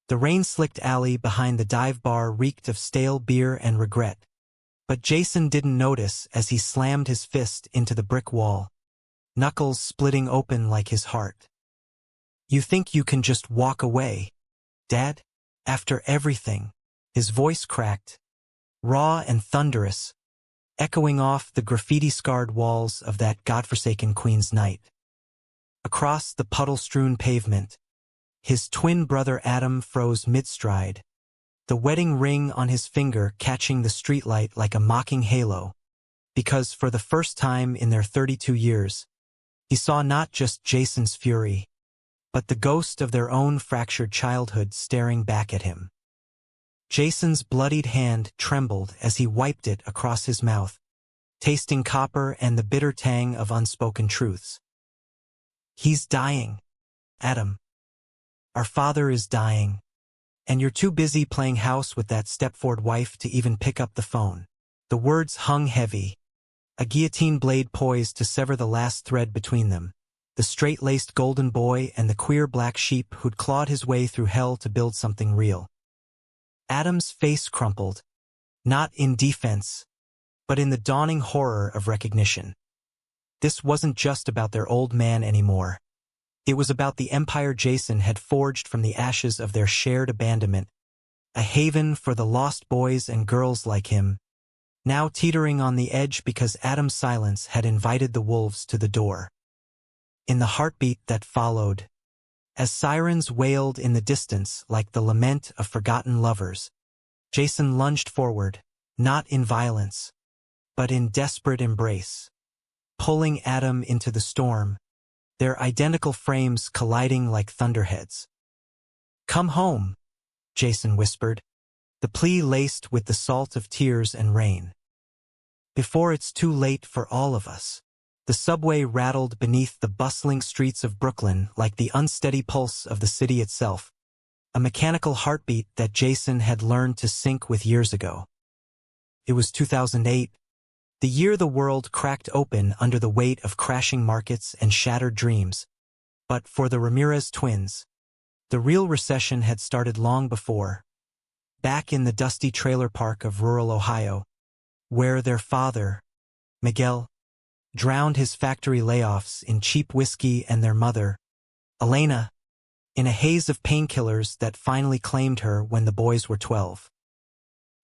The rain-slicked alley behind the dive bar reeked of stale beer and regret. But Jason didn't notice as he slammed his fist into the brick wall, knuckles splitting open like his heart. "You think you can just walk away, Dad? After everything?" His voice cracked, raw and thunderous, echoing off the graffiti-scarred walls of that godforsaken Queen's night. Across the puddle-strewn pavement, his twin brother Adam froze mid-stride, the wedding ring on his finger catching the streetlight like a mocking halo, because for the first time in their 32 years, he saw not just Jason's fury, but the ghost of their own fractured childhood staring back at him. Jason's bloodied hand trembled as he wiped it across his mouth, tasting copper and the bitter tang of unspoken truths. "He's dying, Adam. Our father is dying. And you're too busy playing house with that Stepford wife to even pick up the phone." The words hung heavy, a guillotine blade poised to sever the last thread between them, the straight-laced golden boy and the queer black sheep who'd clawed his way through hell to build something real. Adam's face crumpled, not in defense, but in the dawning horror of recognition. This wasn't just about their old man anymore. It was about the empire Jason had forged from the ashes of their shared abandonment, a haven for the lost boys and girls like him, now teetering on the edge because Adam's silence had invited the wolves to the door. In the heartbeat that followed, as sirens wailed in the distance like the lament of forgotten lovers, Jason lunged forward, not in violence, but in desperate embrace, pulling Adam into the storm, their identical frames colliding like thunderheads. "Come home," Jason whispered, the plea laced with the salt of tears and rain. "Before it's too late for all of us." The subway rattled beneath the bustling streets of Brooklyn like the unsteady pulse of the city itself, a mechanical heartbeat that Jason had learned to sync with years ago. It was 2008, the year the world cracked open under the weight of crashing markets and shattered dreams. But for the Ramirez twins, the real recession had started long before, back in the dusty trailer park of rural Ohio, where their father, Miguel, drowned his factory layoffs in cheap whiskey and their mother, Elena, in a haze of painkillers that finally claimed her when the boys were 12.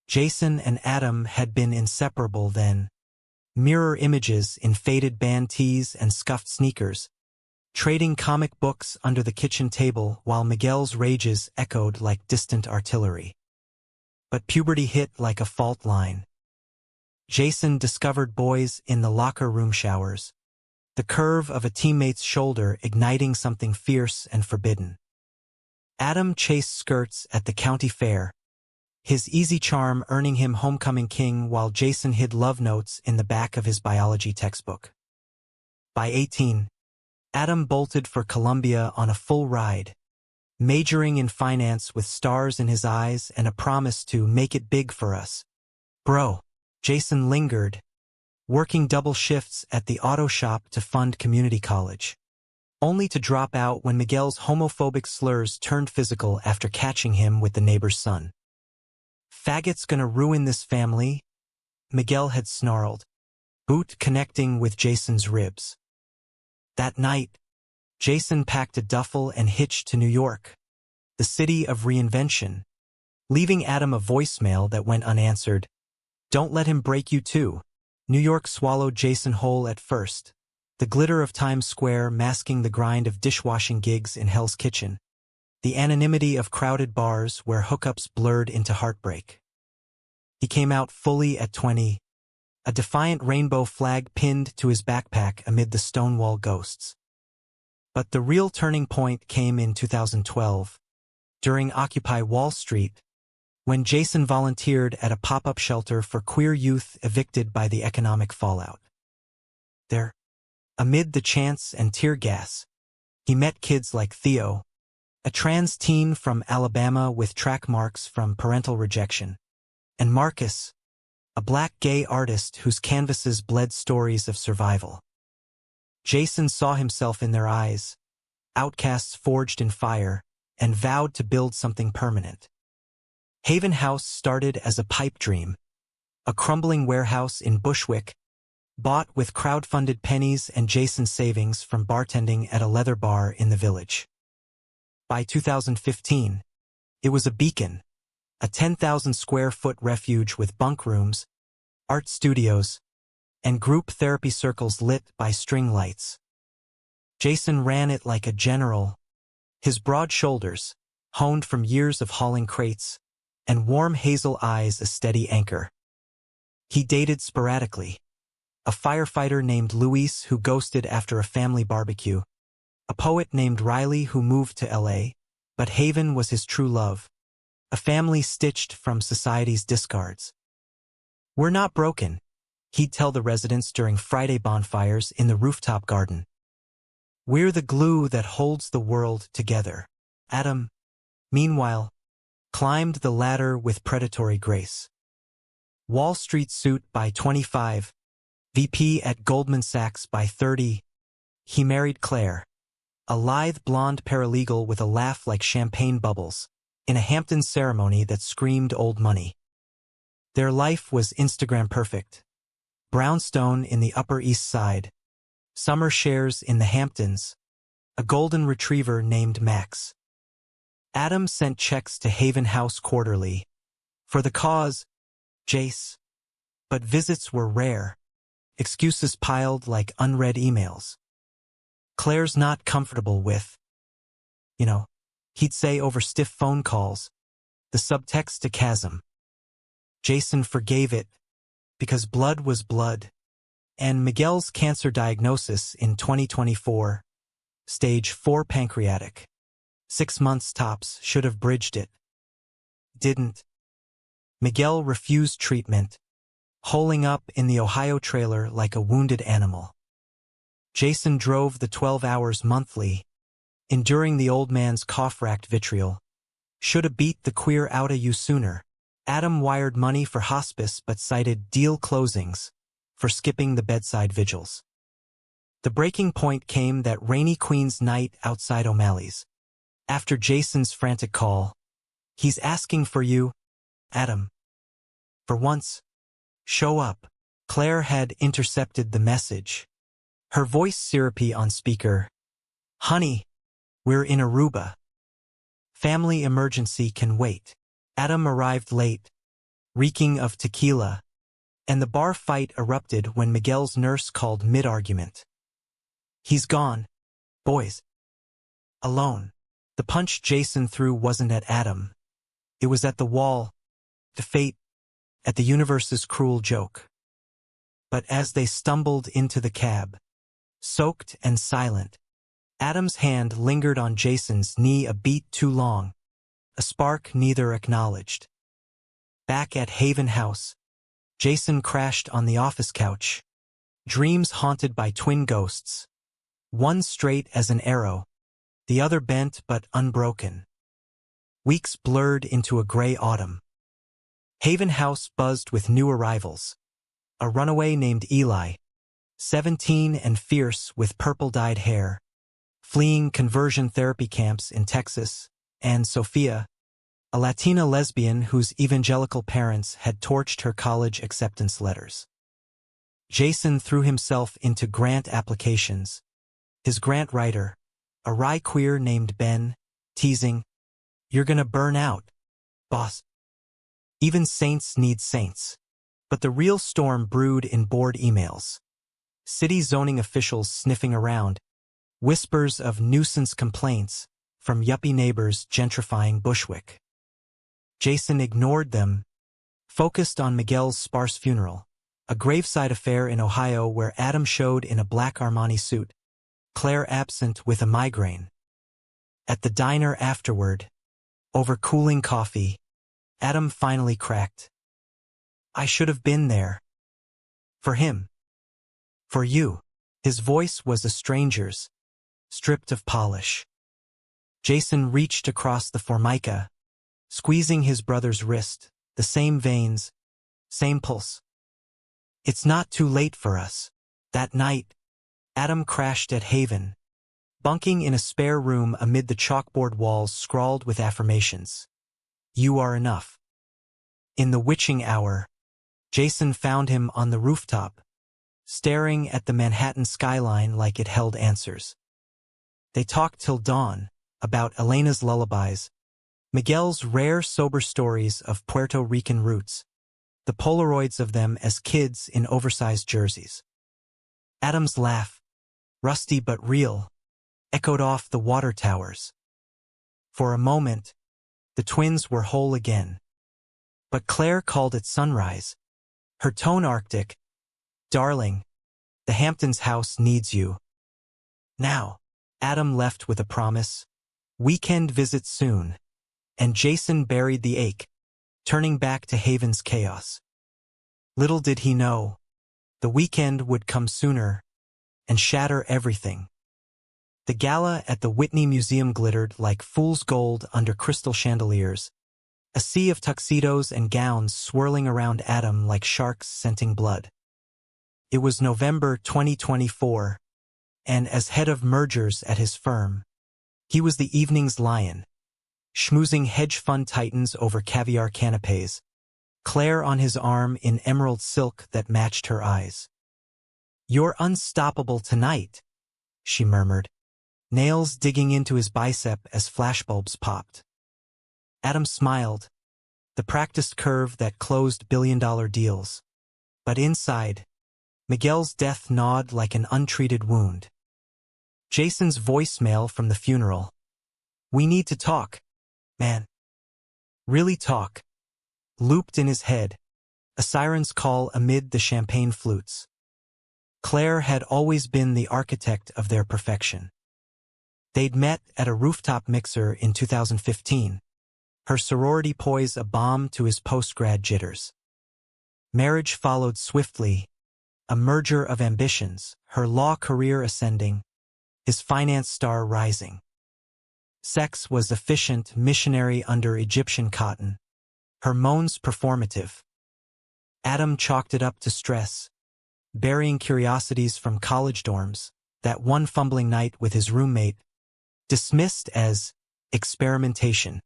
Jason and Adam had been inseparable then, mirror images in faded band tees and scuffed sneakers, trading comic books under the kitchen table while Miguel's rages echoed like distant artillery. But puberty hit like a fault line. Jason discovered boys in the locker room showers, the curve of a teammate's shoulder igniting something fierce and forbidden. Adam chased skirts at the county fair, his easy charm earning him homecoming king while Jason hid love notes in the back of his biology textbook. By 18, Adam bolted for Columbia on a full ride, majoring in finance with stars in his eyes and a promise to make it big for us. "Bro," Jason lingered, working double shifts at the auto shop to fund community college, only to drop out when Miguel's homophobic slurs turned physical after catching him with the neighbor's son. "Faggot's gonna ruin this family," Miguel had snarled, boot connecting with Jason's ribs. That night, Jason packed a duffel and hitched to New York, the city of reinvention, leaving Adam a voicemail that went unanswered. "Don't let him break you too." New York swallowed Jason whole at first, the glitter of Times Square masking the grind of dishwashing gigs in Hell's Kitchen, the anonymity of crowded bars where hookups blurred into heartbreak. He came out fully at 20, a defiant rainbow flag pinned to his backpack amid the Stonewall ghosts. But the real turning point came in 2012, during Occupy Wall Street, when Jason volunteered at a pop-up shelter for queer youth evicted by the economic fallout. There, amid the chants and tear gas, he met kids like Theo, a trans teen from Alabama with track marks from parental rejection, and Marcus, a black gay artist whose canvases bled stories of survival. Jason saw himself in their eyes, outcasts forged in fire, and vowed to build something permanent. Haven House started as a pipe dream, a crumbling warehouse in Bushwick, bought with crowd-funded pennies and Jason's savings from bartending at a leather bar in the village. By 2015, it was a beacon, a 10,000-square-foot refuge with bunk rooms, art studios, and group therapy circles lit by string lights. Jason ran it like a general, his broad shoulders, honed from years of hauling crates, and warm hazel eyes a steady anchor. He dated sporadically. A firefighter named Luis who ghosted after a family barbecue, a poet named Riley who moved to L.A., but Haven was his true love, a family stitched from society's discards. "We're not broken," he'd tell the residents during Friday bonfires in the rooftop garden. "We're the glue that holds the world together." Adam, meanwhile, climbed the ladder with predatory grace. Wall Street suit by 25, VP at Goldman Sachs by 30. He married Claire, a lithe blonde paralegal with a laugh like champagne bubbles, in a Hampton ceremony that screamed old money. Their life was Instagram perfect. Brownstone in the Upper East Side, summer shares in the Hamptons, a golden retriever named Max. Adam sent checks to Haven House quarterly. For the cause, Jace. But visits were rare. Excuses piled like unread emails. "Claire's not comfortable with," he'd say over stiff phone calls, the subtext to chasm. Jason forgave it, because blood was blood, and Miguel's cancer diagnosis in 2024, stage 4 pancreatic, 6 months tops, should have bridged it. Didn't. Miguel refused treatment, holing up in the Ohio trailer like a wounded animal. Jason drove the 12 hours monthly, enduring the old man's cough-racked vitriol. "Shoulda beat the queer outta you sooner." Adam wired money for hospice but cited deal closings for skipping the bedside vigils. The breaking point came that rainy Queen's night outside O'Malley's. After Jason's frantic call, "He's asking for you, Adam. For once, show up." Claire had intercepted the message. Her voice syrupy on speaker. "Honey, we're in Aruba. Family emergency can wait." Adam arrived late, reeking of tequila, and the bar fight erupted when Miguel's nurse called mid-argument. "He's gone, boys. Alone." The punch Jason threw wasn't at Adam. It was at the wall, the fate, at the universe's cruel joke. But as they stumbled into the cab, soaked and silent, Adam's hand lingered on Jason's knee a beat too long, a spark neither acknowledged. Back at Haven House, Jason crashed on the office couch, dreams haunted by twin ghosts, one straight as an arrow, the other bent but unbroken. Weeks blurred into a gray autumn. Haven House buzzed with new arrivals. A runaway named Eli, 17 and fierce with purple-dyed hair, fleeing conversion therapy camps in Texas, and Sophia, a Latina lesbian whose evangelical parents had torched her college acceptance letters. Jason threw himself into grant applications. His grant writer, a wry queer named Ben, teasing, "You're gonna burn out, boss. Even saints need saints." But the real storm brewed in bored emails. City zoning officials sniffing around, whispers of nuisance complaints from yuppie neighbors gentrifying Bushwick. Jason ignored them, focused on Miguel's sparse funeral, a graveside affair in Ohio where Adam showed in a black Armani suit, Claire absent with a migraine. At the diner afterward, over cooling coffee, Adam finally cracked. "I should have been there. For him. For you." His voice was a stranger's, stripped of polish. Jason reached across the formica, squeezing his brother's wrist, the same veins, same pulse. "It's not too late for us." That night, Adam crashed at Haven, bunking in a spare room amid the chalkboard walls scrawled with affirmations. You are enough. In the witching hour, Jason found him on the rooftop, staring at the Manhattan skyline like it held answers. They talked till dawn, about Elena's lullabies, Miguel's rare sober stories of Puerto Rican roots, the Polaroids of them as kids in oversized jerseys. Adam's laugh, rusty but real, echoed off the water towers. For a moment, the twins were whole again. But Claire called it sunrise. Her tone arctic. Darling, the Hamptons house needs you. Now, Adam left with a promise. Weekend visit soon. And Jason buried the ache, turning back to Haven's chaos. Little did he know, the weekend would come sooner and shatter everything. The gala at the Whitney Museum glittered like fool's gold under crystal chandeliers, a sea of tuxedos and gowns swirling around Adam like sharks scenting blood. It was November 2024, and as head of mergers at his firm, he was the evening's lion, schmoozing hedge fund titans over caviar canapes, Claire on his arm in emerald silk that matched her eyes. You're unstoppable tonight, she murmured, nails digging into his bicep as flashbulbs popped. Adam smiled, the practiced curve that closed billion-dollar deals. But inside, Miguel's death gnawed like an untreated wound. Jason's voicemail from the funeral. We need to talk, man. Really talk. Looped in his head, a siren's call amid the champagne flutes. Claire had always been the architect of their perfection. They'd met at a rooftop mixer in 2015, her sorority poise a bomb to his post-grad jitters. Marriage followed swiftly, a merger of ambitions, her law career ascending, his finance star rising. Sex was efficient missionary under Egyptian cotton, her moans performative. Adam chalked it up to stress, burying curiosities from college dorms, that one fumbling night with his roommate, dismissed as experimentation.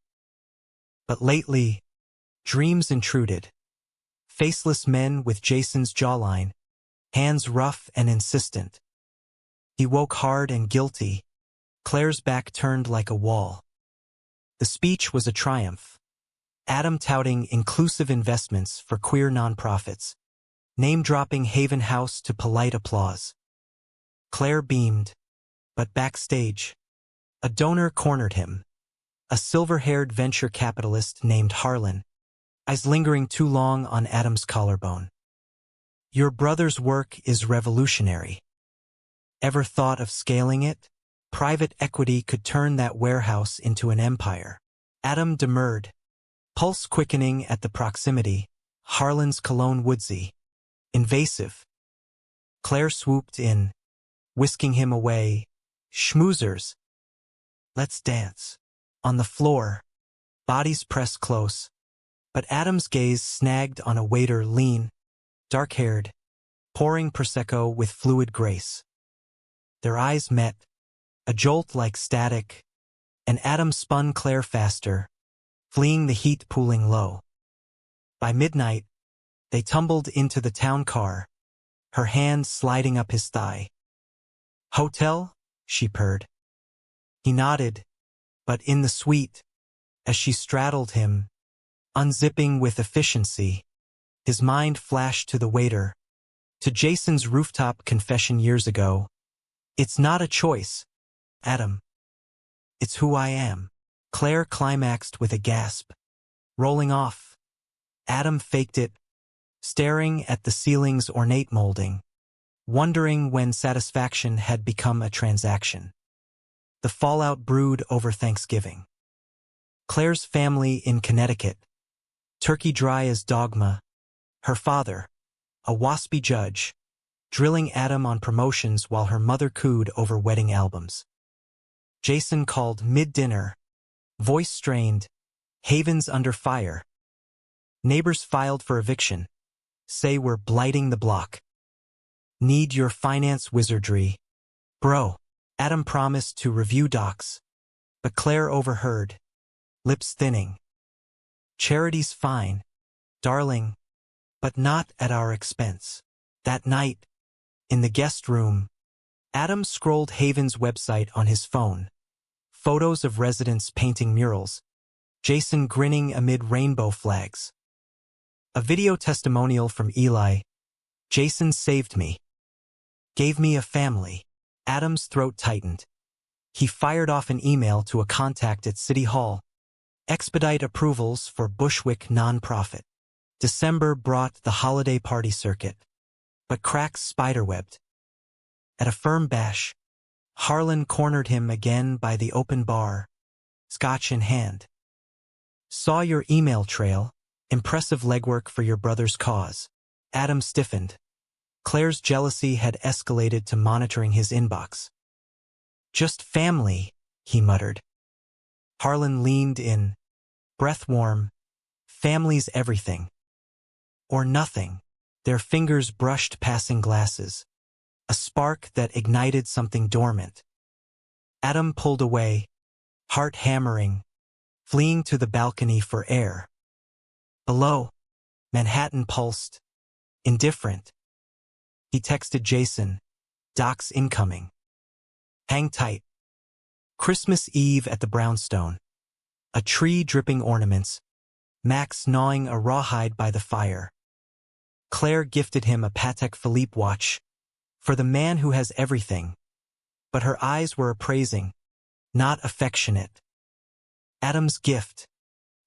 But lately, dreams intruded. Faceless men with Jason's jawline, hands rough and insistent. He woke hard and guilty, Claire's back turned like a wall. The speech was a triumph. Adam touting inclusive investments for queer nonprofits, name-dropping Haven House to polite applause. Claire beamed, but backstage, a donor cornered him, a silver-haired venture capitalist named Harlan, eyes lingering too long on Adam's collarbone. Your brother's work is revolutionary. Ever thought of scaling it? Private equity could turn that warehouse into an empire. Adam demurred, pulse quickening at the proximity, Harlan's cologne woodsy, invasive. Claire swooped in, whisking him away. Schmoozers. Let's dance. On the floor, bodies pressed close, but Adam's gaze snagged on a waiter lean, dark-haired, pouring Prosecco with fluid grace. Their eyes met, a jolt like static, and Adam spun Claire faster, fleeing the heat pooling low. By midnight, they tumbled into the town car, her hand sliding up his thigh. Hotel? She purred. He nodded, but in the suite, as she straddled him, unzipping with efficiency, his mind flashed to the waiter, to Jason's rooftop confession years ago. It's not a choice, Adam. It's who I am. Claire climaxed with a gasp. Rolling off. Adam faked it, staring at the ceiling's ornate molding, wondering when satisfaction had become a transaction. The fallout brewed over Thanksgiving. Claire's family in Connecticut, turkey dry as dogma, her father, a waspy judge, drilling Adam on promotions while her mother cooed over wedding albums. Jason called mid-dinner, voice strained, Haven's under fire. Neighbors filed for eviction, say we're blighting the block. Need your finance wizardry. Bro. Adam promised to review docs, but Claire overheard, lips thinning. Charity's fine, darling, but not at our expense. That night, in the guest room, Adam scrolled Haven's website on his phone. Photos of residents painting murals, Jason grinning amid rainbow flags. A video testimonial from Eli. Jason saved me. Gave me a family. Adam's throat tightened. He fired off an email to a contact at City Hall. Expedite approvals for Bushwick nonprofit. December brought the holiday party circuit, but cracks spiderwebbed. At a firm bash, Harlan cornered him again by the open bar, scotch in hand. Saw your email trail, impressive legwork for your brother's cause. Adam stiffened. Claire's jealousy had escalated to monitoring his inbox. Just family, he muttered. Harlan leaned in, breath warm. Family's everything. Or nothing. Their fingers brushed passing glasses. A spark that ignited something dormant. Adam pulled away, heart hammering, fleeing to the balcony for air. Below, Manhattan pulsed, indifferent. He texted Jason, docs incoming. Hang tight. Christmas Eve at the brownstone. A tree dripping ornaments, Max gnawing a rawhide by the fire. Claire gifted him a Patek Philippe watch, for the man who has everything. But her eyes were appraising, not affectionate. Adam's gift,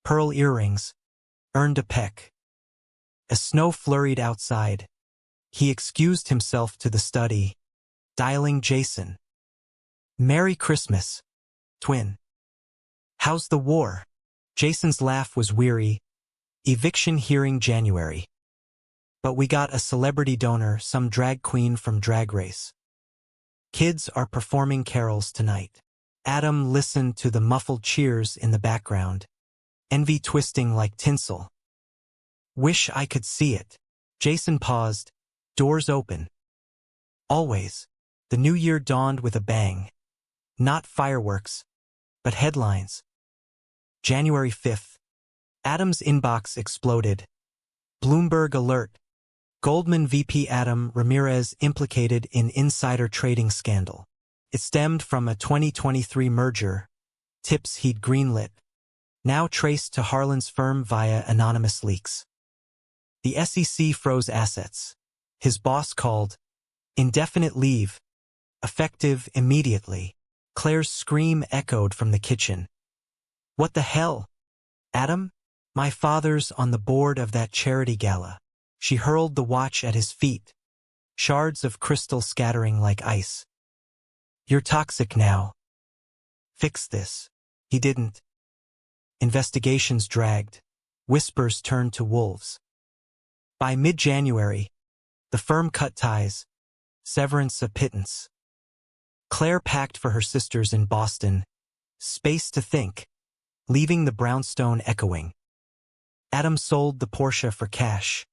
pearl earrings, earned a peck. As snow flurried outside, he excused himself to the study, dialing Jason. Merry Christmas, twin. How's the war? Jason's laugh was weary. Eviction hearing January. But we got a celebrity donor, some drag queen from Drag Race. Kids are performing carols tonight. Adam listened to the muffled cheers in the background, envy twisting like tinsel. Wish I could see it. Jason paused, doors open. Always, the new year dawned with a bang. Not fireworks, but headlines. January 5th. Adam's inbox exploded. Bloomberg alert. Goldman VP Adam Ramirez implicated in insider trading scandal. It stemmed from a 2023 merger, tips he'd greenlit, now traced to Harlan's firm via anonymous leaks. The SEC froze assets. His boss called. Indefinite leave. Effective immediately. Claire's scream echoed from the kitchen. What the hell? Adam? My father's on the board of that charity gala. She hurled the watch at his feet, shards of crystal scattering like ice. You're toxic now. Fix this. He didn't. Investigations dragged. Whispers turned to wolves. By mid-January, the firm cut ties. Severance a pittance. Claire packed for her sisters in Boston. Space to think. Leaving the brownstone echoing. Adam sold the Porsche for cash,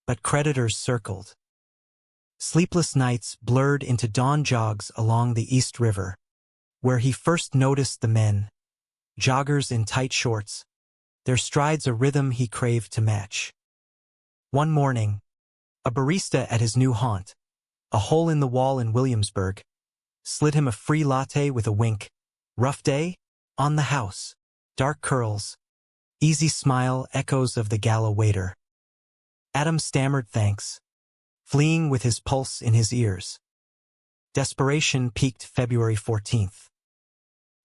but creditors circled. Sleepless nights blurred into dawn jogs along the East River, where he first noticed the men, joggers in tight shorts, their strides a rhythm he craved to match. One morning, a barista at his new haunt, a hole in the wall in Williamsburg, slid him a free latte with a wink. Rough day? On the house. Dark curls. Easy smile, echoes of the gala waiter. Adam stammered thanks, fleeing with his pulse in his ears. Desperation peaked February 14th.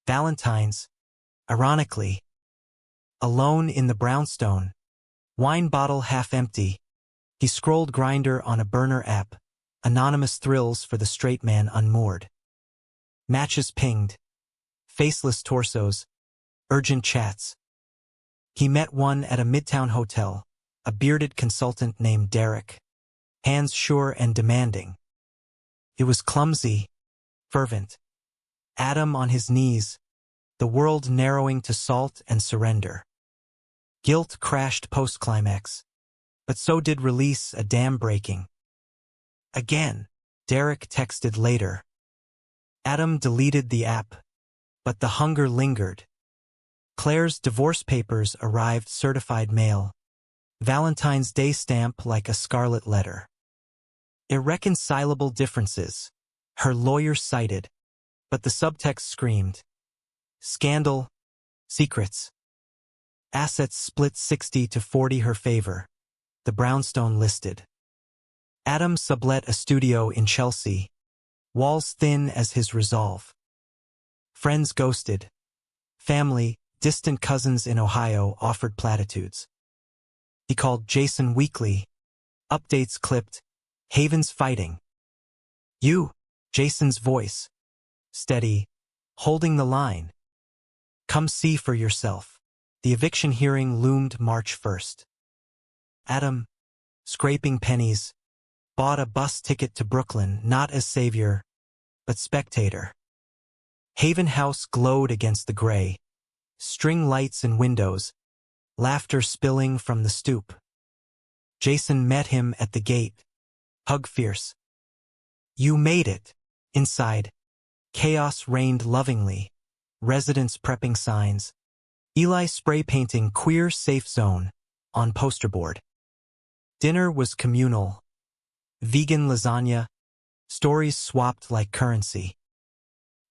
Valentine's, ironically. Alone in the brownstone, wine bottle half empty, he scrolled Grindr on a burner app, anonymous thrills for the straight man unmoored. Matches pinged, faceless torsos, urgent chats. He met one at a midtown hotel, a bearded consultant named Derek, hands sure and demanding. It was clumsy, fervent. Adam on his knees, the world narrowing to salt and surrender. Guilt crashed post-climax, but so did release, a dam breaking. Again, Derek texted later. Adam deleted the app, but the hunger lingered. Claire's divorce papers arrived certified mail. Valentine's Day stamp like a scarlet letter. Irreconcilable differences, her lawyer cited, but the subtext screamed. Scandal, secrets. Assets split 60-40 her favor. The brownstone listed. Adam sublet a studio in Chelsea, walls thin as his resolve. Friends ghosted. Family, distant cousins in Ohio offered platitudes. He called Jason weekly. Updates clipped. Haven's fighting. You, Jason's voice. Steady, holding the line. Come see for yourself. The eviction hearing loomed March 1st. Adam, scraping pennies, bought a bus ticket to Brooklyn not as savior, but spectator. Haven House glowed against the gray. String lights in windows, laughter spilling from the stoop. Jason met him at the gate, hug fierce. You made it. Inside, chaos reigned lovingly. Residents prepping signs. Eli spray painting queer safe zone on poster board. Dinner was communal. Vegan lasagna, stories swapped like currency.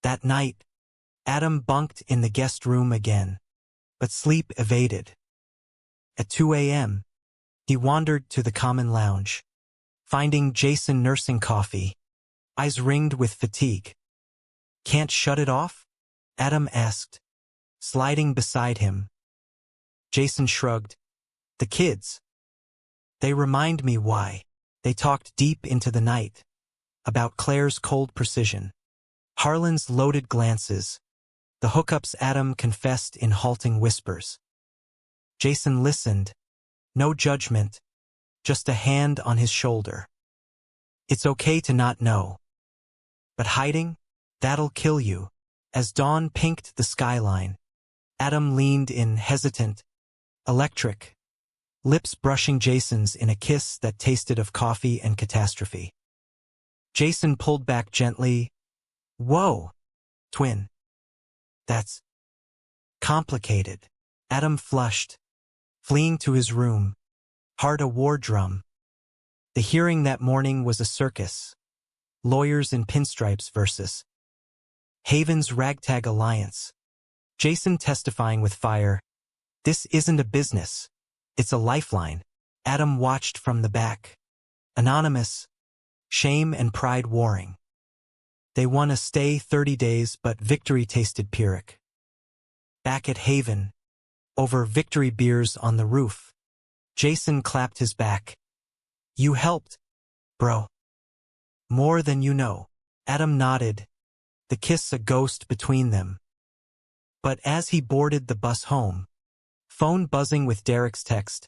That night, Adam bunked in the guest room again, but sleep evaded. At 2 a.m., he wandered to the common lounge, finding Jason nursing coffee, eyes ringed with fatigue. Can't shut it off? Adam asked, sliding beside him. Jason shrugged. The kids. They remind me why. They talked deep into the night, about Claire's cold precision, Harlan's loaded glances, the hookups Adam confessed in halting whispers. Jason listened, no judgment, just a hand on his shoulder. It's okay to not know. But hiding, that'll kill you. As dawn pinked the skyline, Adam leaned in hesitant, electric, lips brushing Jason's in a kiss that tasted of coffee and catastrophe. Jason pulled back gently. Whoa, twin. That's complicated. Adam flushed, fleeing to his room, heart a war drum. The hearing that morning was a circus. Lawyers in pinstripes versus Haven's ragtag alliance. Jason testifying with fire. This isn't a business. It's a lifeline. Adam watched from the back. Anonymous. Shame and pride warring. They won a stay 30 days, but victory tasted Pyrrhic. Back at Haven, over victory beers on the roof, Jason clapped his back. You helped, bro. More than you know. Adam nodded, the kiss a ghost between them. But as he boarded the bus home, phone buzzing with Derek's text,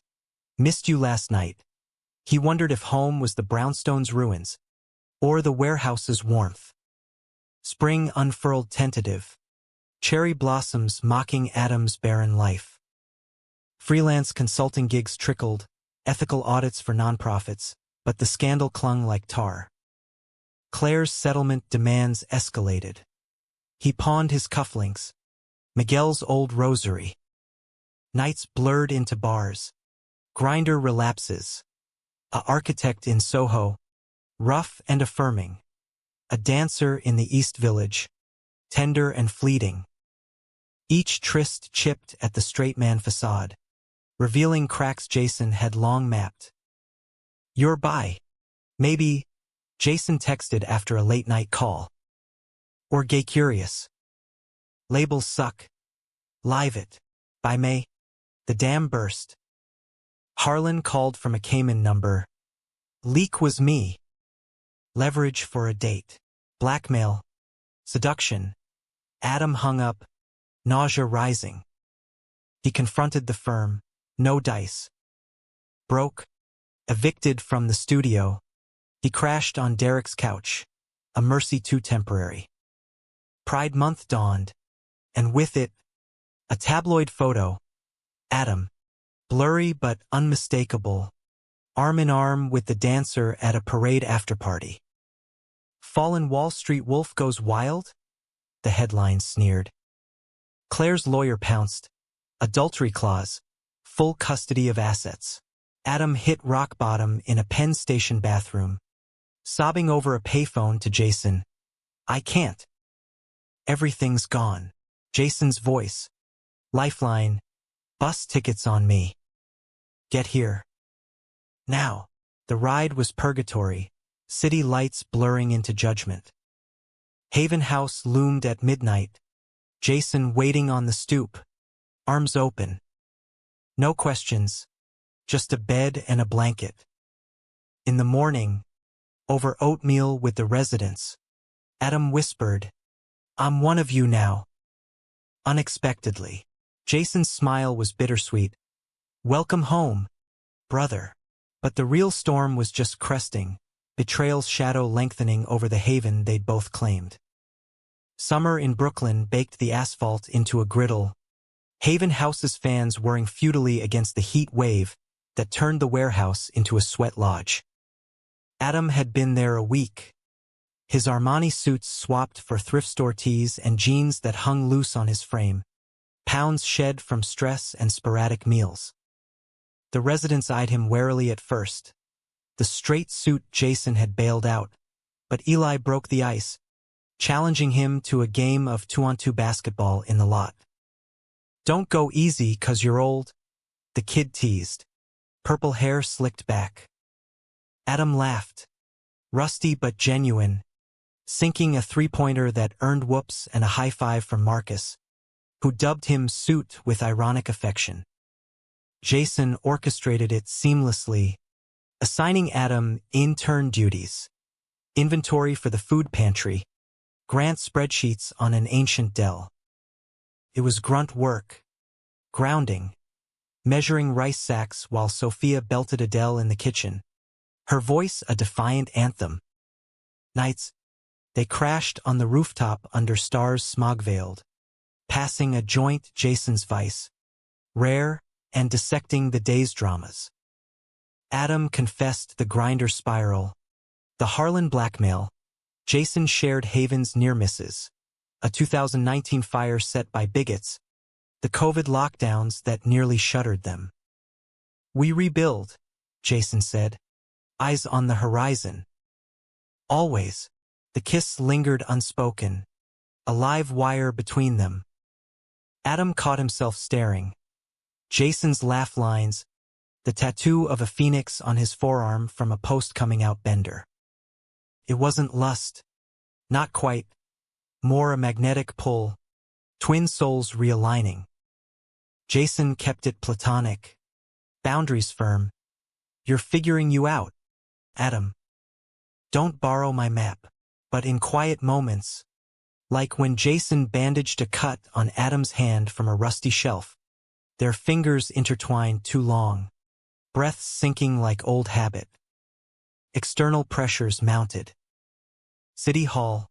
missed you last night. He wondered if home was the brownstone's ruins, or the warehouse's warmth. Spring unfurled tentative, cherry blossoms mocking Adam's barren life. Freelance consulting gigs trickled, ethical audits for nonprofits, but the scandal clung like tar. Claire's settlement demands escalated. He pawned his cufflinks, Miguel's old rosary. Nights blurred into bars. Grinder relapses. A architect in Soho, rough and affirming. A dancer in the East Village, tender and fleeting. Each tryst chipped at the straight man facade, revealing cracks Jason had long mapped. You're by. Maybe, Jason texted after a late-night call. Or gay curious. Labels suck. Live it. By May. The dam burst. Harlan called from a Cayman number. Leak was me. Leverage for a date. Blackmail. Seduction. Adam hung up, nausea rising. He confronted the firm. No dice. Broke. Evicted from the studio. He crashed on Derek's couch. A mercy too temporary. Pride Month dawned, and with it, a tabloid photo. Adam. Blurry but unmistakable. Arm in arm with the dancer at a parade after-party. Fallen Wall Street wolf goes wild? The headline sneered. Claire's lawyer pounced. Adultery clause. Full custody of assets. Adam hit rock bottom in a Penn Station bathroom, sobbing over a payphone to Jason. I can't. Everything's gone. Jason's voice. Lifeline. Bus tickets on me. Get here. Now. The ride was purgatory, city lights blurring into judgment. Haven House loomed at midnight. Jason waiting on the stoop, arms open. No questions, just a bed and a blanket. In the morning, over oatmeal with the residents, Adam whispered, I'm one of you now. Unexpectedly, Jason's smile was bittersweet. Welcome home, brother. But the real storm was just cresting, betrayal's shadow lengthening over the haven they'd both claimed. Summer in Brooklyn baked the asphalt into a griddle, Haven House's fans whirring futilely against the heat wave that turned the warehouse into a sweat lodge. Adam had been there a week. His Armani suits swapped for thrift store tees and jeans that hung loose on his frame, pounds shed from stress and sporadic meals. The residents eyed him warily at first. The straight suit Jason had bailed out, but Eli broke the ice, challenging him to a game of 2-on-2 basketball in the lot. Don't go easy 'cause you're old, the kid teased, purple hair slicked back. Adam laughed, rusty but genuine, sinking a three-pointer that earned whoops and a high five from Marcus, who dubbed him Suit with ironic affection. Jason orchestrated it seamlessly, assigning Adam intern duties, inventory for the food pantry, grant spreadsheets on an ancient Dell. It was grunt work, grounding, measuring rice sacks while Sophia belted Adele in the kitchen, her voice a defiant anthem. Nights, they crashed on the rooftop under stars smog-veiled, passing a joint Jason's vice, rare, and dissecting the day's dramas. Adam confessed the grinder spiral, the Harlan blackmail. Jason shared Haven's near misses, a 2019 fire set by bigots, the COVID lockdowns that nearly shuttered them. We rebuild, Jason said, eyes on the horizon. Always, the kiss lingered unspoken, a live wire between them. Adam caught himself staring. Jason's laugh lines, the tattoo of a phoenix on his forearm from a post-coming-out bender. It wasn't lust. Not quite. More a magnetic pull. Twin souls realigning. Jason kept it platonic. Boundaries firm. You're figuring you out, Adam. Don't borrow my map. But in quiet moments, like when Jason bandaged a cut on Adam's hand from a rusty shelf, their fingers intertwined too long, breaths sinking like old habit. External pressures mounted. City Hall,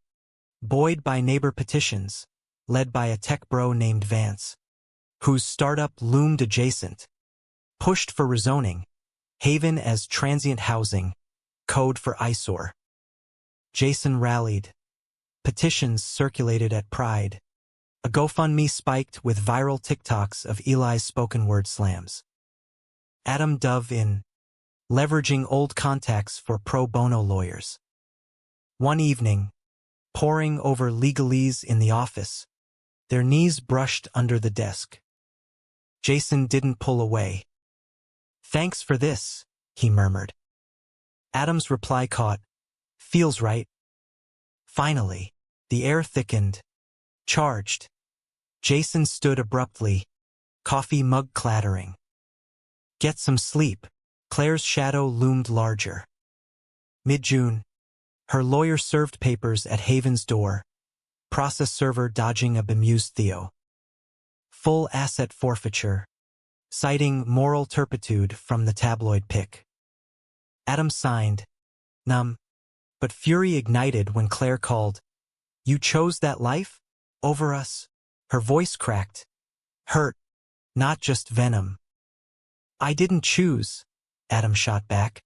buoyed by neighbor petitions, led by a tech bro named Vance, whose startup loomed adjacent, pushed for rezoning, Haven as transient housing, code for eyesore. Jason rallied. Petitions circulated at Pride. A GoFundMe spiked with viral TikToks of Eli's spoken word slams. Adam dove in, leveraging old contacts for pro bono lawyers. One evening, poring over legalese in the office, their knees brushed under the desk. Jason didn't pull away. Thanks for this, he murmured. Adam's reply caught, feels right. Finally, the air thickened, charged. Jason stood abruptly, coffee mug clattering. Get some sleep. Claire's shadow loomed larger. Mid-June, her lawyer served papers at Haven's door, process server dodging a bemused Theo. Full asset forfeiture, citing moral turpitude from the tabloid pic. Adam signed, numb, but fury ignited when Claire called, You chose that life? Over us? Her voice cracked. Hurt, not just venom. I didn't choose, Adam shot back.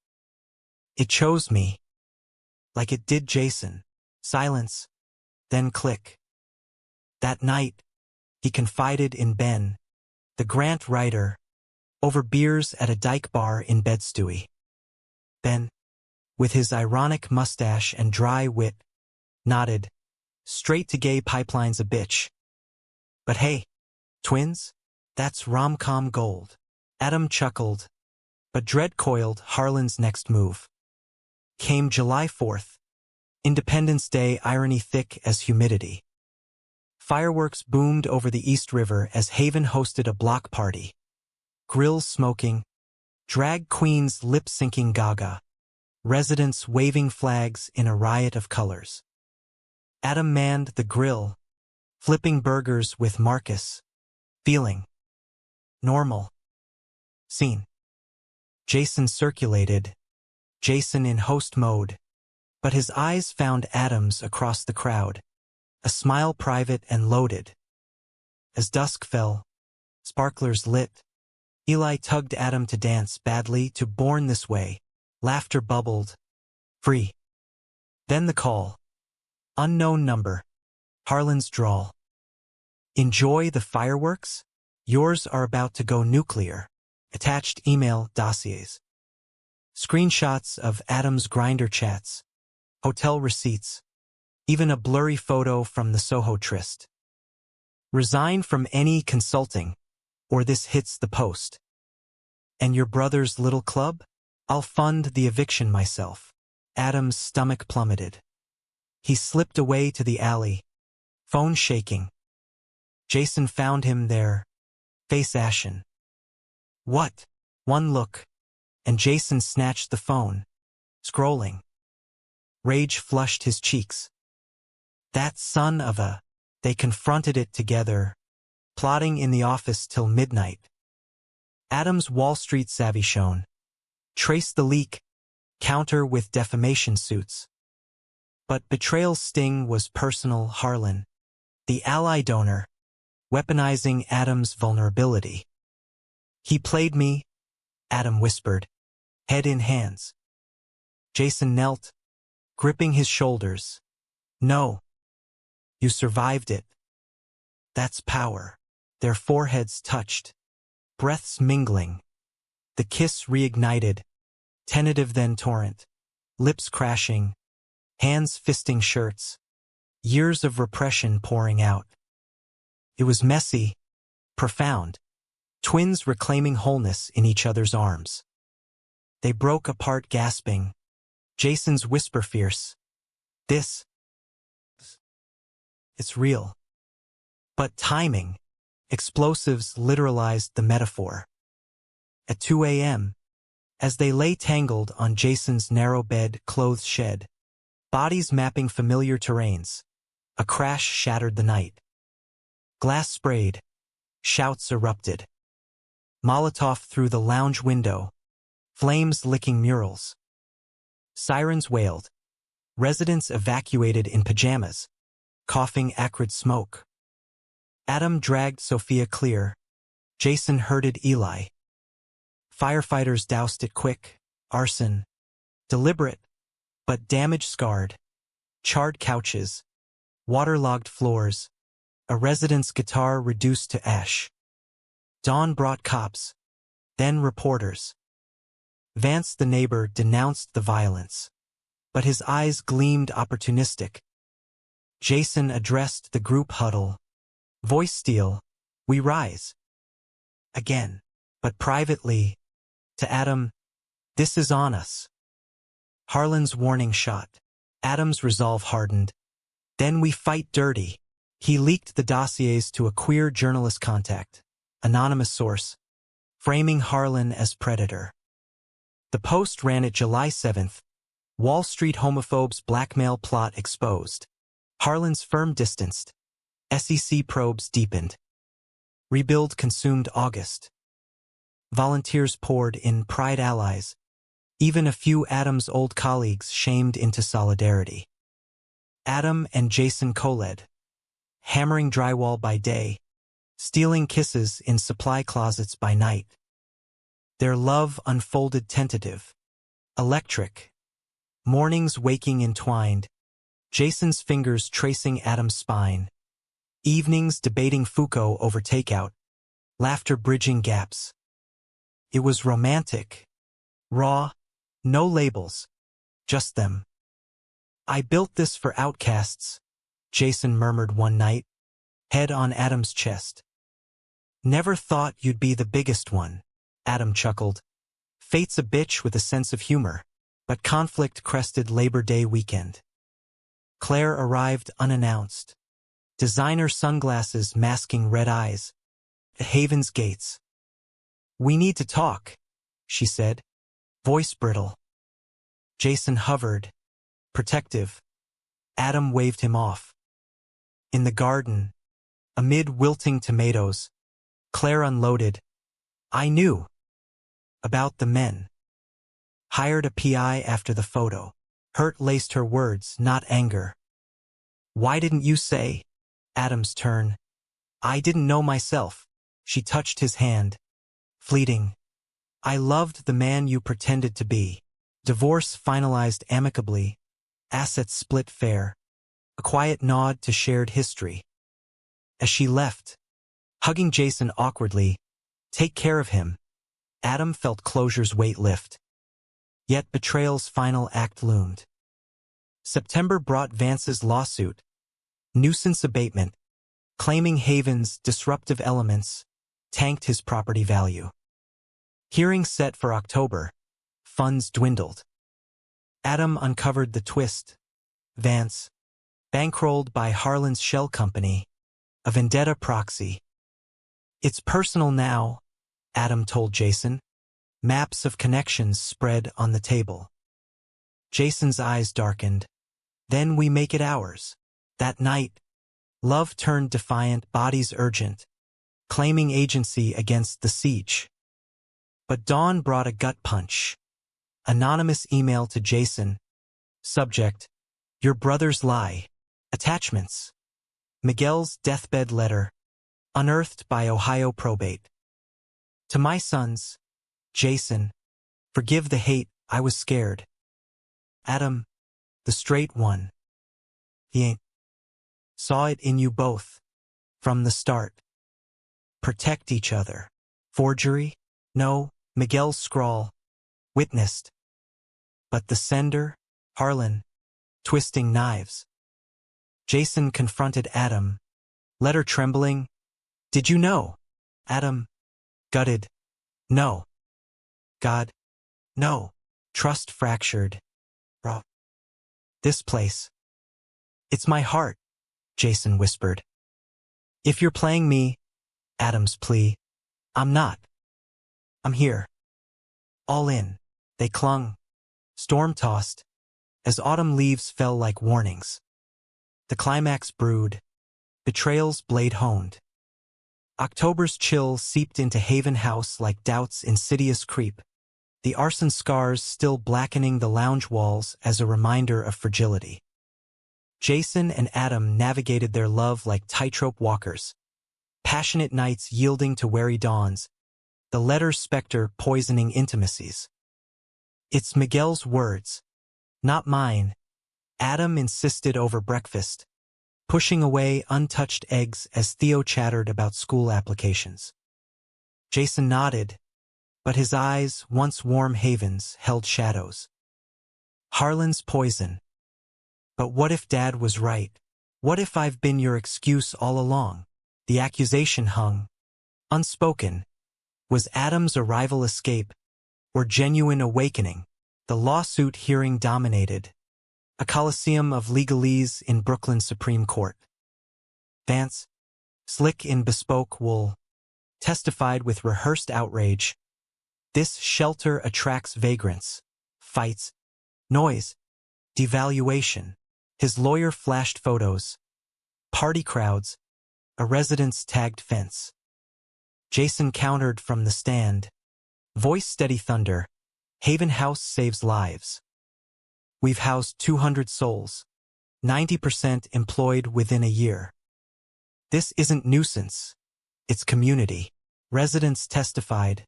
It chose me. Like it did Jason. Silence, then click. That night, he confided in Ben, the Grant writer, over beers at a dyke bar in Bed-Stuy. Ben, with his ironic mustache and dry wit, nodded, straight to gay pipelines a bitch. But hey, twins, that's rom-com gold. Adam chuckled, but dread coiled Harlan's next move. Came July 4th, Independence Day irony thick as humidity. Fireworks boomed over the East River as Haven hosted a block party. Grills smoking, drag queens lip-syncing Gaga, residents waving flags in a riot of colors. Adam manned the grill, flipping burgers with Marcus, feeling normal. Scene. Jason circulated, Jason in host mode, but his eyes found Adam's across the crowd, a smile private and loaded. As dusk fell, sparklers lit, Eli tugged Adam to dance badly to Born This Way. Laughter bubbled. Free. Then the call. Unknown number. Harlan's drawl. Enjoy the fireworks? Yours are about to go nuclear. Attached email dossiers. Screenshots of Adam's Grindr chats. Hotel receipts. Even a blurry photo from the Soho tryst. Resign from any consulting, or this hits the post. And your brother's little club? I'll fund the eviction myself. Adam's stomach plummeted. He slipped away to the alley, phone shaking. Jason found him there, face ashen. What? One look, and Jason snatched the phone, scrolling. Rage flushed his cheeks. That son of a... They confronted it together, plotting in the office till midnight. Adam's Wall Street savvy shone. Trace the leak, counter with defamation suits. But betrayal's sting was personal. Harlan, the ally donor, weaponizing Adam's vulnerability. He played me, Adam whispered, head in hands. Jason knelt, gripping his shoulders. No. You survived it. That's power. Their foreheads touched, breaths mingling. The kiss reignited, tentative then torrent, lips crashing, hands fisting shirts, years of repression pouring out. It was messy, profound, twins reclaiming wholeness in each other's arms. They broke apart gasping, Jason's whisper fierce. This. It's real. But timing, explosives literalized the metaphor. At 2 a.m., as they lay tangled on Jason's narrow bed clothes shed, bodies mapping familiar terrains, a crash shattered the night. Glass sprayed, shouts erupted. Molotov through the lounge window, flames licking murals. Sirens wailed, residents evacuated in pajamas, coughing acrid smoke. Adam dragged Sophia clear, Jason herded Eli. Firefighters doused it quick, arson, deliberate, but damage-scarred, charred couches, waterlogged floors, a resident's guitar reduced to ash. Dawn brought cops, then reporters. Vance the neighbor denounced the violence, but his eyes gleamed opportunistic. Jason addressed the group huddle. Voice steel, we rise. Again, but privately, to Adam, this is on us. Harlan's warning shot. Adam's resolve hardened. Then we fight dirty. He leaked the dossiers to a queer journalist contact, anonymous source, framing Harlan as predator. The Post ran it July 7th. Wall Street homophobes' blackmail plot exposed. Harlan's firm distanced. SEC probes deepened. Rebuild consumed August. Volunteers poured in, Pride allies. Even a few Adam's old colleagues shamed into solidarity. Adam and Jason co-led, hammering drywall by day, stealing kisses in supply closets by night. Their love unfolded tentative, electric, mornings waking entwined, Jason's fingers tracing Adam's spine. Evenings debating Foucault over takeout. Laughter bridging gaps. It was romantic. Raw. No labels. Just them. "I built this for Outcasts," Jason murmured one night, head on Adam's chest. "Never thought you'd be the biggest one," Adam chuckled. Fate's a bitch with a sense of humor, but conflict crested Labor Day weekend. Claire arrived unannounced. Designer sunglasses masking red eyes. At Haven's gates. "We need to talk," she said, voice brittle. Jason hovered, protective. Adam waved him off. In the garden, amid wilting tomatoes, Claire unloaded. "I knew about the men. Hired a PI after the photo." Hurt laced her words, not anger. "Why didn't you say?" Adam's turn. "I didn't know myself." She touched his hand. Fleeting. "I loved the man you pretended to be." Divorce finalized amicably. Assets split fair. A quiet nod to shared history. As she left, hugging Jason awkwardly, "Take care of him," Adam felt closure's weight lift. Yet betrayal's final act loomed. September brought Vance's lawsuit. Nuisance abatement, claiming Haven's disruptive elements, tanked his property value. Hearing set for October, funds dwindled. Adam uncovered the twist. Vance, bankrolled by Harlan's shell company, a vendetta proxy. "It's personal now," Adam told Jason. Maps of connections spread on the table. Jason's eyes darkened. "Then we make it ours." That night, love turned defiant, bodies urgent, claiming agency against the siege. But dawn brought a gut punch. Anonymous email to Jason. Subject: "Your brother's lie." Attachments: Miguel's deathbed letter, unearthed by Ohio probate. "To my sons, Jason, forgive the hate, I was scared. Adam, the straight one. He ain't. Saw it in you both. From the start. Protect each other." Forgery? No, Miguel's scrawl. Witnessed. But the sender, Harlan, twisting knives. Jason confronted Adam. Letter trembling. "Did you know?" Adam, gutted. "No. God, no." Trust fractured. Raw. "This place. It's my heart," Jason whispered. "If you're playing me," Adam's plea, "I'm not. I'm here." All in. They clung, storm-tossed, as autumn leaves fell like warnings. The climax brewed. Betrayal's blade honed. October's chill seeped into Haven House like doubt's insidious creep, the arson scars still blackening the lounge walls as a reminder of fragility. Jason and Adam navigated their love like tightrope walkers, passionate nights yielding to wary dawns, the letter's specter poisoning intimacies. "It's Miguel's words, not mine," Adam insisted over breakfast, pushing away untouched eggs as Theo chattered about school applications. Jason nodded, but his eyes, once warm havens, held shadows. Harlan's poison. But what if Dad was right? What if I've been your excuse all along? The accusation hung, unspoken. Was Adam's arrival escape, or genuine awakening? The lawsuit hearing dominated. A coliseum of legalese in Brooklyn Supreme Court. Vance, slick in bespoke wool, testified with rehearsed outrage. This shelter attracts vagrants, fights, noise, devaluation. His lawyer flashed photos. Party crowds, a resident's tagged fence. Jason countered from the stand. Voice steady thunder. Haven House saves lives. We've housed 200 souls. 90% employed within a year. This isn't nuisance. It's community. Residents testified.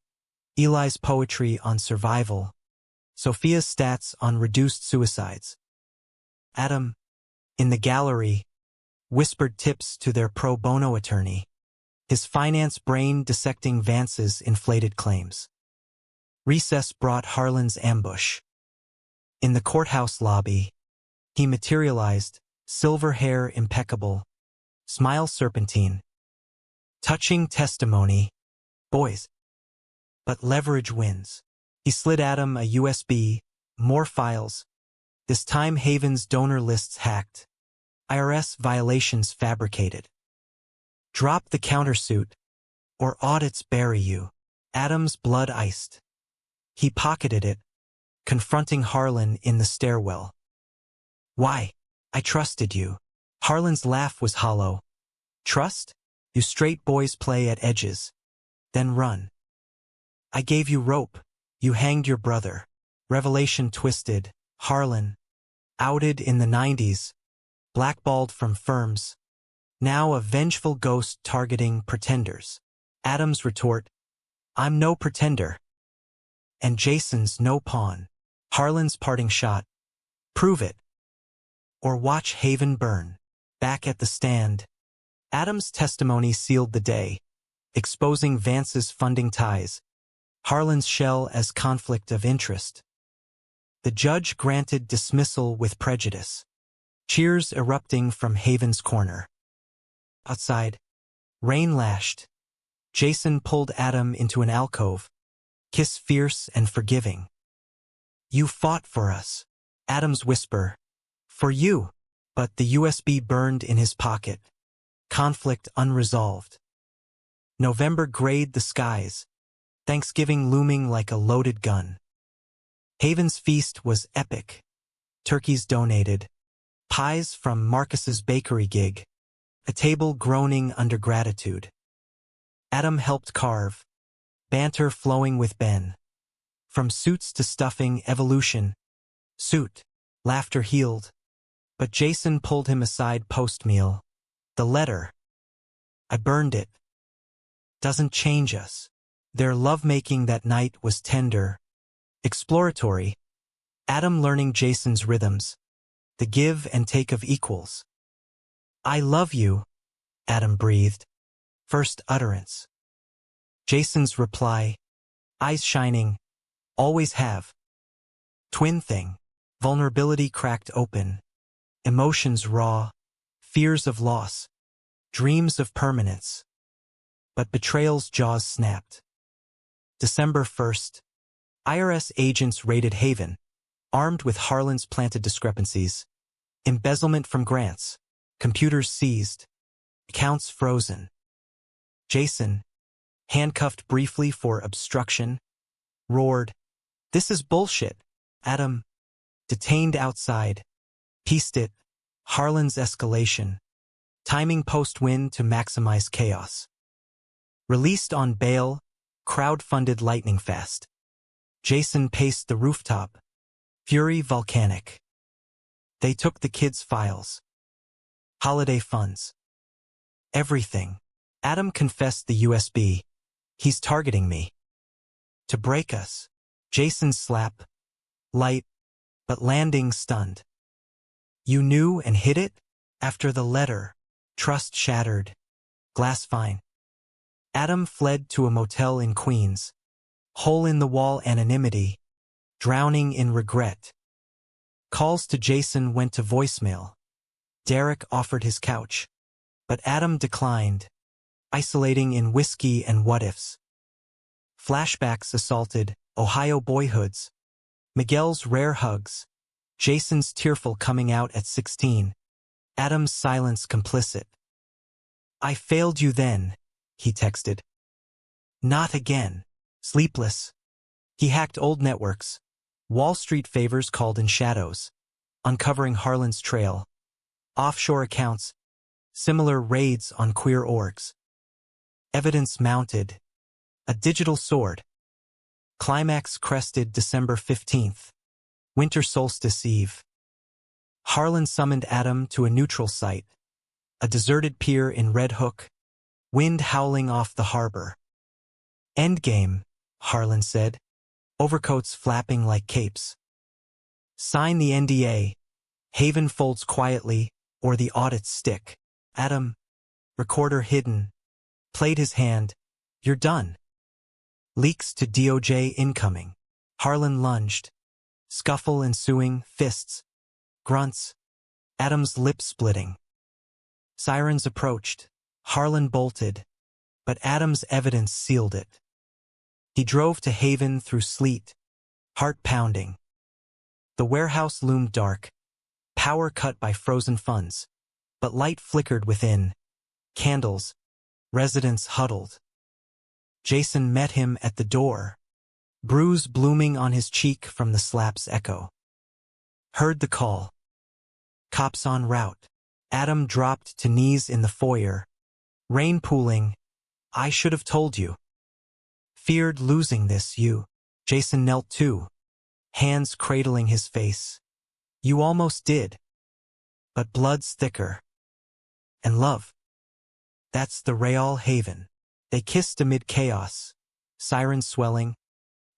Eli's poetry on survival. Sophia's stats on reduced suicides. Adam, In the gallery, whispered tips to their pro bono attorney, his finance brain dissecting Vance's inflated claims. Recess brought Harlan's ambush. In the courthouse lobby, he materialized, silver hair impeccable, smile serpentine. Touching testimony, boys. But leverage wins. He slid Adam a USB, more files. This time Haven's donor lists hacked. IRS violations fabricated. Drop the countersuit, or audits bury you. Adam's blood iced. He pocketed it, confronting Harlan in the stairwell. Why? I trusted you. Harlan's laugh was hollow. Trust? You straight boys play at edges. Then run. I gave you rope. You hanged your brother. Revelation twisted. Harlan, outed in the 90s, blackballed from firms, now a vengeful ghost targeting pretenders. Adam's retort, I'm no pretender. And Jason's no pawn. Harlan's parting shot, prove it. Or watch Haven burn. Back at the stand, Adam's testimony sealed the day, exposing Vance's funding ties, Harlan's shell as conflict of interest. The judge granted dismissal with prejudice. Cheers erupting from Haven's corner. Outside, rain lashed. Jason pulled Adam into an alcove, kiss fierce and forgiving. You fought for us. Adam's whisper. For you. But the USB burned in his pocket. Conflict unresolved. November grayed the skies. Thanksgiving looming like a loaded gun. Haven's feast was epic. Turkeys donated. Pies from Marcus's bakery gig. A table groaning under gratitude. Adam helped carve. Banter flowing with Ben. From suits to stuffing, evolution. Suit. Laughter healed. But Jason pulled him aside post-meal. The letter. I burned it. Doesn't change us. Their lovemaking that night was tender. Exploratory. Adam learning Jason's rhythms. The give and take of equals. I love you, Adam breathed. First utterance. Jason's reply. Eyes shining. Always have. Twin thing. Vulnerability cracked open. Emotions raw. Fears of loss. Dreams of permanence. But betrayal's jaws snapped. December 1st. IRS agents raided Haven, armed with Harlan's planted discrepancies. Embezzlement from grants. Computers seized. Accounts frozen. Jason, handcuffed briefly for obstruction, roared, "This is bullshit." Adam, detained outside, pieced it, Harlan's escalation, timing post-win to maximize chaos. Released on bail, crowd-funded lightning fast. Jason paced the rooftop, fury volcanic. They took the kids' files. Holiday funds. Everything. Adam confessed the USB. He's targeting me. To break us. Jason's slap. Light, but landing stunned. You knew and hid it? After the letter. Trust shattered. Glass fine. Adam fled to a motel in Queens. Hole-in-the-wall anonymity. Drowning in regret. Calls to Jason went to voicemail. Derek offered his couch. But Adam declined. Isolating in whiskey and what-ifs. Flashbacks assaulted, Ohio boyhoods. Miguel's rare hugs. Jason's tearful coming out at 16. Adam's silence complicit. I failed you then, he texted. Not again. Sleepless. He hacked old networks. Wall Street favors called in shadows. Uncovering Harlan's trail. Offshore accounts. Similar raids on queer orgs. Evidence mounted. A digital sword. Climax crested December 15th. Winter solstice eve. Harlan summoned Adam to a neutral site. A deserted pier in Red Hook. Wind howling off the harbor. Endgame, Harlan said. Overcoats flapping like capes. Sign the NDA. Haven folds quietly, or the audit stick. Adam, recorder hidden, played his hand. You're done. Leaks to DOJ incoming. Harlan lunged. Scuffle ensuing, fists, grunts, Adam's lip splitting. Sirens approached. Harlan bolted, but Adam's evidence sealed it. He drove to Haven through sleet, heart pounding. The warehouse loomed dark, power cut by frozen funds, but light flickered within. Candles, residents huddled. Jason met him at the door, bruise blooming on his cheek from the slap's echo. Heard the call. Cops en route. Adam dropped to knees in the foyer. Rain pooling. I should have told you. Feared losing this, you. Jason knelt too, hands cradling his face. You almost did. But blood's thicker. And love. That's the Real Haven. They kissed amid chaos. Sirens swelling.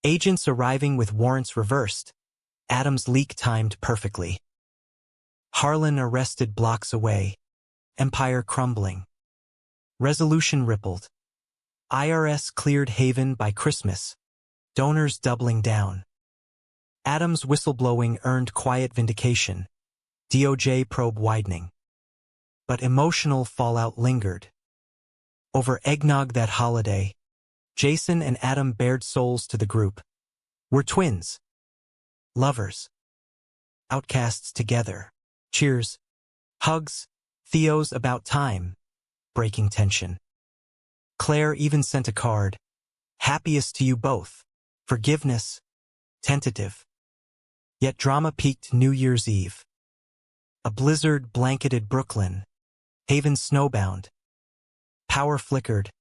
Agents arriving with warrants reversed. Adam's leak timed perfectly. Harlan arrested blocks away. Empire crumbling. Resolution rippled. IRS cleared Haven by Christmas. Donors doubling down. Adam's whistleblowing earned quiet vindication. DOJ probe widening. But emotional fallout lingered. Over eggnog that holiday, Jason and Adam bared souls to the group. We're twins. Lovers. Outcasts together. Cheers. Hugs. Theo's about time. Breaking tension. Claire even sent a card. Happiest to you both. Forgiveness. Tentative. Yet drama peaked New Year's Eve. A blizzard blanketed Brooklyn. Haven snowbound. Power flickered.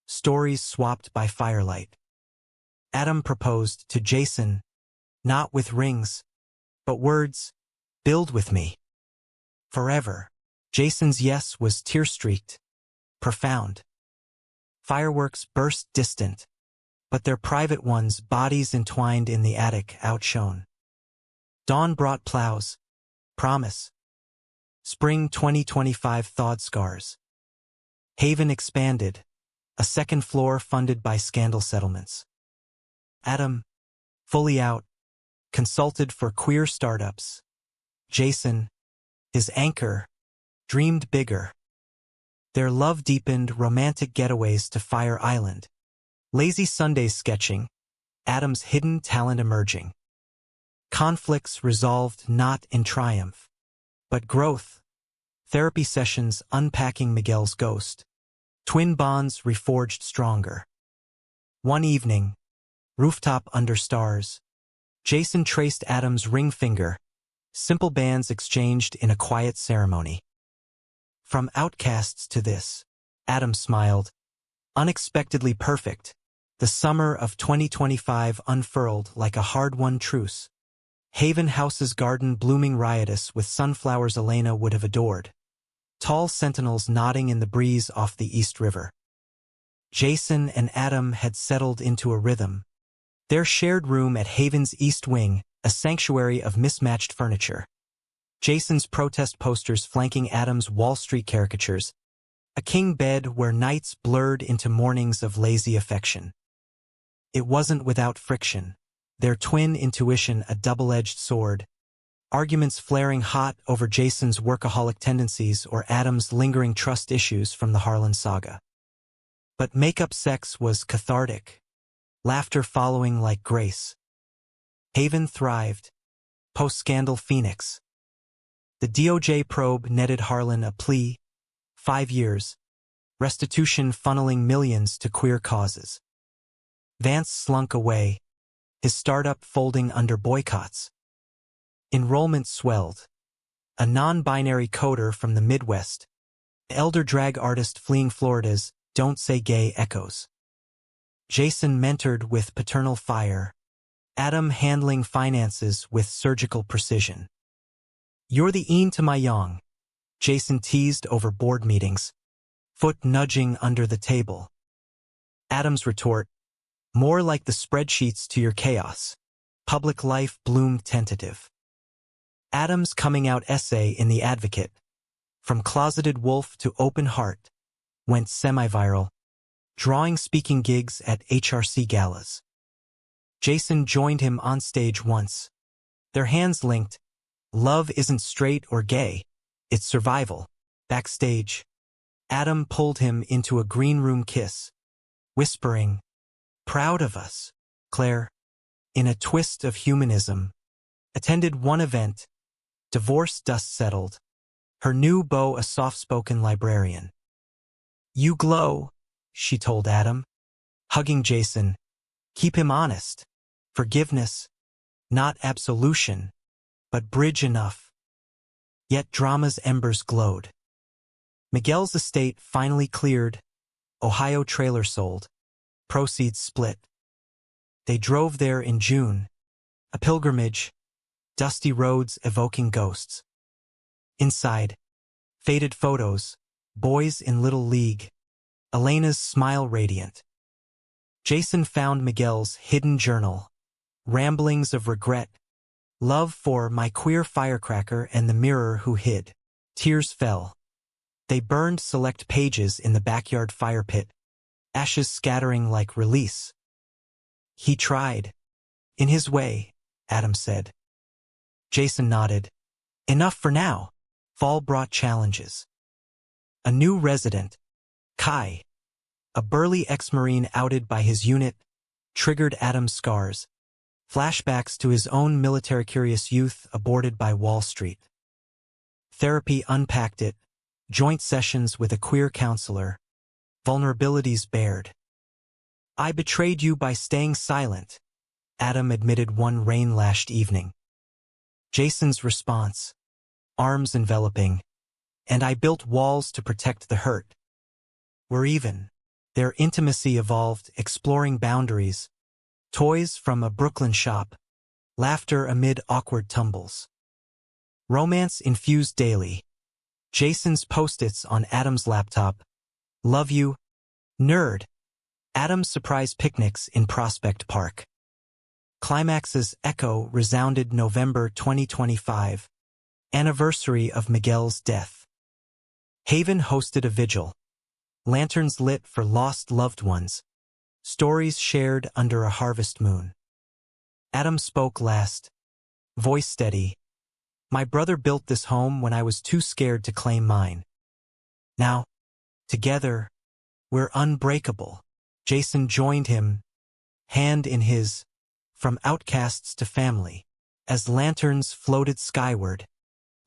Stories swapped by firelight. Adam proposed to Jason, not with rings, but words, build with me. Forever. Jason's yes was tear-streaked, profound. Fireworks burst distant, but their private ones, bodies entwined in the attic, outshone. Dawn brought plows. Promise. Spring 2025 thawed scars. Haven expanded, a second floor funded by scandal settlements. Adam, fully out, consulted for queer startups. Jason, his anchor, dreamed bigger. Their love deepened, romantic getaways to Fire Island. Lazy Sundays sketching, Adam's hidden talent emerging. Conflicts resolved not in triumph, but growth. Therapy sessions unpacking Miguel's ghost. Twin bonds reforged stronger. One evening, rooftop under stars, Jason traced Adam's ring finger. Simple bands exchanged in a quiet ceremony. From Outcasts to this, Adam smiled. Unexpectedly perfect. The summer of 2025 unfurled like a hard-won truce. Haven House's garden blooming riotous with sunflowers Elena would have adored. Tall sentinels nodding in the breeze off the East River. Jason and Adam had settled into a rhythm. Their shared room at Haven's East Wing, a sanctuary of mismatched furniture. Jason's protest posters flanking Adam's Wall Street caricatures. A king bed where nights blurred into mornings of lazy affection. It wasn't without friction. Their twin intuition a double-edged sword. Arguments flaring hot over Jason's workaholic tendencies or Adam's lingering trust issues from the Harlan saga. But make-up sex was cathartic. Laughter following like grace. Haven thrived. Post-scandal Phoenix. The DOJ probe netted Harlan a plea. 5 years. Restitution funneling millions to queer causes. Vance slunk away, his startup folding under boycotts. Enrollment swelled. A non-binary coder from the Midwest. Elder drag artist fleeing Florida's Don't Say Gay echoes. Jason mentored with paternal fire. Adam handling finances with surgical precision. You're the een to my yang, Jason teased over board meetings, foot nudging under the table. Adam's retort, more like the spreadsheets to your chaos. Public life bloomed tentative. Adam's coming out essay in The Advocate, From closeted wolf to open heart, went semi-viral, drawing speaking gigs at HRC galas. Jason joined him on stage once. Their hands linked. Love isn't straight or gay, it's survival. Backstage, Adam pulled him into a green room kiss, whispering, "Proud of us, Claire." In a twist of humanism, attended one event, divorce dust settled, her new beau a soft-spoken librarian. "You glow," she told Adam, hugging Jason. "Keep him honest. Forgiveness, not absolution, but bridge enough." Yet drama's embers glowed. Miguel's estate finally cleared, Ohio trailer sold, proceeds split. They drove there in June, a pilgrimage, dusty roads evoking ghosts. Inside, faded photos, boys in Little League, Elena's smile radiant. Jason found Miguel's hidden journal, ramblings of regret, love for my queer firecracker and the mirror who hid. Tears fell. They burned select pages in the backyard fire pit, ashes scattering like release. "He tried. In his way," Adam said. Jason nodded. "Enough for now." Fall brought challenges. A new resident, Kai, a burly ex-Marine outed by his unit, triggered Adam's scars, flashbacks to his own military-curious youth aborted by Wall Street. Therapy unpacked it, joint sessions with a queer counselor, vulnerabilities bared. "I betrayed you by staying silent," Adam admitted one rain-lashed evening. Jason's response, arms enveloping, "And I built walls to protect the hurt." We're even. Their intimacy evolved, exploring boundaries, toys from a Brooklyn shop, laughter amid awkward tumbles. Romance infused daily. Jason's post-its on Adam's laptop, "Love you, nerd." Adam's surprise picnics in Prospect Park. Climax's echo resounded November 2025, anniversary of Miguel's death. Haven hosted a vigil. Lanterns lit for lost loved ones. Stories shared under a harvest moon. Adam spoke last, voice steady. "My brother built this home when I was too scared to claim mine. Now, together, we're unbreakable." Jason joined him, hand in his, from outcasts to family. As lanterns floated skyward,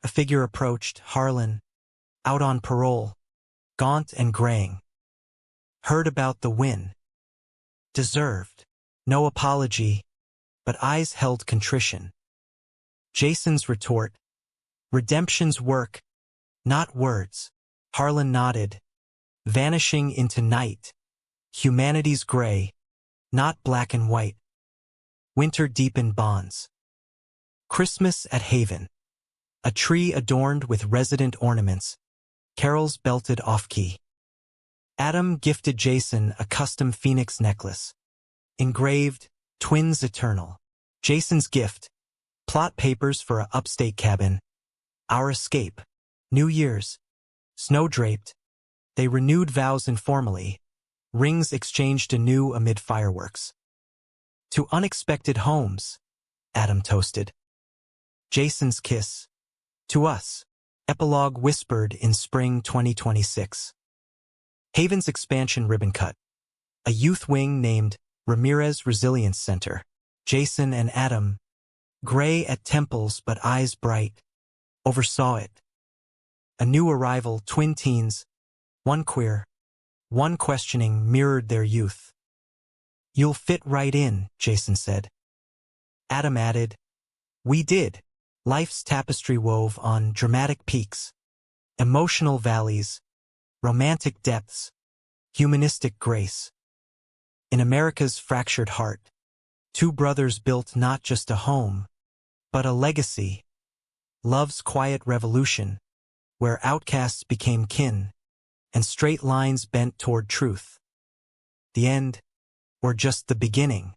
a figure approached, Harlan, out on parole, gaunt and graying. "Heard about the win. Deserved." No apology, but eyes held contrition. Jason's retort, "Redemption's work, not words." Harlan nodded, vanishing into night. Humanity's gray, not black and white. Winter deepened bonds. Christmas at Haven. A tree adorned with resident ornaments. Carols belted off-key. Adam gifted Jason a custom phoenix necklace. Engraved, "Twins Eternal." Jason's gift, plot papers for a upstate cabin. Our escape. New Year's. Snow-draped. They renewed vows informally. Rings exchanged anew amid fireworks. "To unexpected homes," Adam toasted. Jason's kiss. "To us." Epilogue whispered in spring 2026. Haven's expansion ribbon cut. A youth wing named Ramirez Resilience Center. Jason and Adam, gray at temples but eyes bright, oversaw it. A new arrival, twin teens, one queer, one questioning, mirrored their youth. "You'll fit right in," Jason said. Adam added, "We did." Life's tapestry wove on dramatic peaks, emotional valleys, romantic depths, humanistic grace. In America's fractured heart, two brothers built not just a home, but a legacy. Love's quiet revolution, where outcasts became kin, and straight lines bent toward truth. The end, or just the beginning?